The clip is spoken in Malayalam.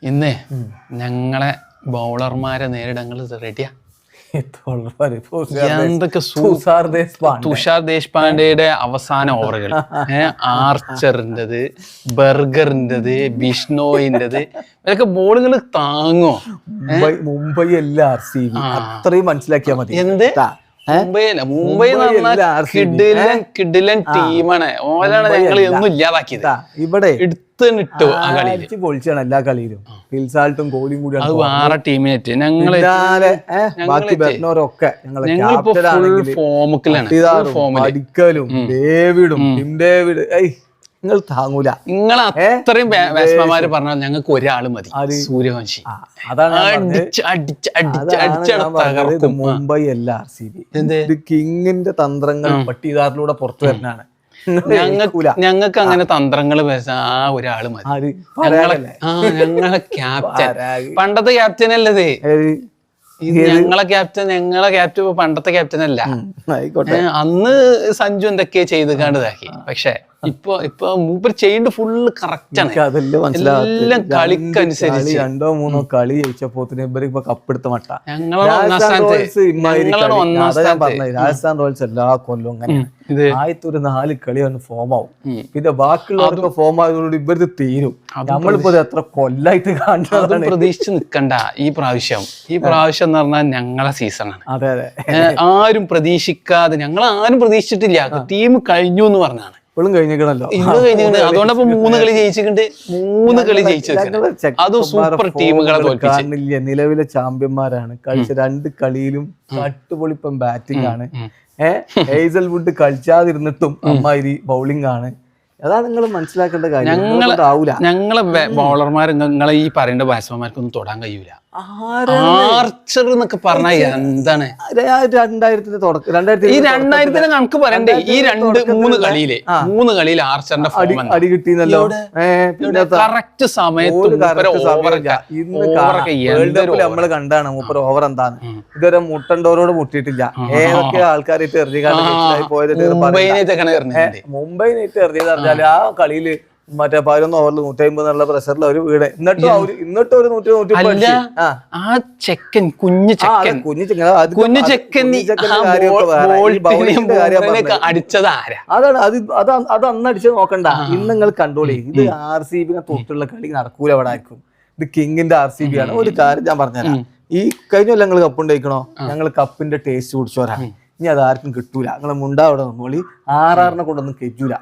ഇന്നേ ഞങ്ങളെ ബൗളർമാരെ നേരിടാൻ റെഡിയാ. എന്തൊക്കെ തുഷാർ ദേശ്പാണ്ഡെയുടെ അവസാന ഓവറുകൾ, ആർച്ചറിൻ്റെത്, ബർഗറിൻ്റെത്, ബിഷ്ണോയിൻ്റെത്, ഇതൊക്കെ ബോളുകൾ താങ്ങോ? മുംബൈ അല്ല RCB, അത്രയും മനസ്സിലാക്കിയാൽ മതി. എന്ത് മുംബൈ കിഡിലൻ ടീമാണ്. ഓലാണ് ഞങ്ങൾ ഒന്നും ഇല്ലാതാക്കിയത്. ഇവിടെ എടുത്തിട്ടു ആ കളിയിൽ പൊളിച്ചാണ് എല്ലാ കളിയിലും. ഫിൽസാൾട്ടും കോഹ്ലിയും കൂടി അത് വേറെ ടീമിനേറ്റ് ഞങ്ങള് ബാക്കി ബെറ്റ്നോരൊക്കെ ഫോമിക്കലും ഡേവിഡും ടിം ഡേവിഡ് നിങ്ങൾ താങ്ങൂല. നിങ്ങൾ അത്രയും ബാറ്റ്സ്മാൻമാര് പറഞ്ഞാൽ ഞങ്ങൾക്ക് ഒരാള് മതി, സൂര്യവംശി. മുംബൈ അല്ല RCB. കിങ്ങിന്റെ തന്ത്രങ്ങൾ പട്ടിദാറിലൂടെ പുറത്തു വരുന്നതാണ്. ഞങ്ങൾക്ക് അങ്ങനെ തന്ത്രങ്ങൾ ഒരാള് മതി. ഞങ്ങളെ ക്യാപ്റ്റൻ പണ്ടത്തെ ക്യാപ്റ്റൻ അല്ലത്. ഞങ്ങളെ ക്യാപ്റ്റൻ പണ്ടത്തെ ക്യാപ്റ്റൻ അല്ല. അന്ന് സഞ്ജു എന്തൊക്കെയാ ചെയ്ത് കണ്ടതാക്കി. പക്ഷെ ഇപ്പൊ മൂപ്പർ ചെയ്യേണ്ട ഫുള്ള് കറക്റ്റ് ആണ്. എല്ലാം കളിക്കനുസരിച്ച് 2-3 കളി ജയിച്ചപ്പോത്തിന് ഇവരിപ്പോ കപ്പെടുത്ത മട്ട. രാജസ്ഥാൻ റോയൽസ് എല്ലാ കൊല്ലവും അങ്ങനെയാണ്. ആദ്യത്തെ ഒരു 4 കളി വന്ന് ഫോം ആവും, പിന്നെ ബാക്കിയുള്ളവർക്ക് ഫോം ആയതോടുകൂടി ഇവർക്ക് തീരും. നമ്മളിപ്പോ എത്ര കൊല്ലായിട്ട് കാണുന്നത് പ്രതീക്ഷിച്ച് നിക്കണ്ട. ഈ പ്രാവശ്യം എന്ന് പറഞ്ഞാൽ ഞങ്ങളെ സീസണാണ്. അതെ അതെ, ആരും പ്രതീക്ഷിക്കാതെ, ഞങ്ങൾ ആരും പ്രതീക്ഷിച്ചിട്ടില്ല. ടീം കഴിഞ്ഞു എന്ന് പറഞ്ഞാണ്. ഇപ്പോഴും കഴിഞ്ഞിരിക്കണല്ലോ. അതുകൊണ്ടപ്പോ 3 കളി ജയിച്ചിട്ടുണ്ട്. 3 കളി ജയിച്ചു. അത് സൂപ്പർ ടീമുകളെ തോൽപ്പിച്ചില്ല. നിലവിലെ ചാമ്പ്യന്മാരാണ്. കളിച്ച 2 കളിയിലും കട്ടുപൊളിപ്പം ബാറ്റിംഗ് ആണ്. ഹേസൽവുഡ് കളിച്ചാതിരുന്നിട്ടും അമ്മാതിരി ബൗളിംഗ് ആണ്. അതാണ് നിങ്ങൾ മനസ്സിലാക്കേണ്ട കാര്യം. ഞങ്ങളെ ബൗളർമാർ നിങ്ങളെ ഈ പറയേണ്ട ബാറ്റ്സ്മാൻമാർക്കൊന്നും തൊടാൻ കഴിയൂല. ആർച്ചർ എന്നൊക്കെ പറഞ്ഞാൽ എന്താണ്? 2000 കണക്ക് പറയണ്ടേ? ഈ 2-3 കളിയില് 3 കളിയിൽ ആർച്ചറിന്റെ അടി കിട്ടിയെന്നല്ലോ. കറക്റ്റ് സമയത്ത് നമ്മള് കണ്ടാണ് മൂപ്പർ ഓവർ എന്താണ്. ഇതുവരെ മുട്ടണ്ടോരോട് മുട്ടിയിട്ടില്ല. ഏതൊക്കെ ആൾക്കാരായിട്ട് എറിഞ്ഞു പോയത് മുംബൈനായിട്ട് എറിഞ്ഞത് പറഞ്ഞാല് ആ കളിയില് മറ്റേ 11 ഓവറിൽ 150 എന്നുള്ള പ്രഷറിൽ ഒരു വീട്. എന്നിട്ടും ഒരു 100 ആ ചെക്കൻ കുഞ്ഞു ചെക്കൻ അടിച്ചത് ആരാ? അതാണ് അത് അന്ന് അടിച്ചത് നോക്കണ്ട. ഇന്ന് നിങ്ങൾ കണ്ടോളി. ഇത് RCB തൊട്ടുള്ള കളി നടക്കൂല. അവിടെ ആയിരിക്കും ഇത് കിങ്ങിന്റെ RCB ആണ്. ഒരു കാര്യം ഞാൻ പറഞ്ഞുതരാം. ഈ കഴിഞ്ഞ കൊല്ലം ഞങ്ങൾ കപ്പ് ഉണ്ടായിക്കണോ? ഞങ്ങൾ കപ്പിന്റെ ടേസ്റ്റ് കുടിച്ചോരാ. ഇനി അത് ആർക്കും കിട്ടൂല. നിങ്ങളെ മുണ്ട അവിടെ നിന്നോളി. 6-6 കൊണ്ടൊന്നും കെജൂല.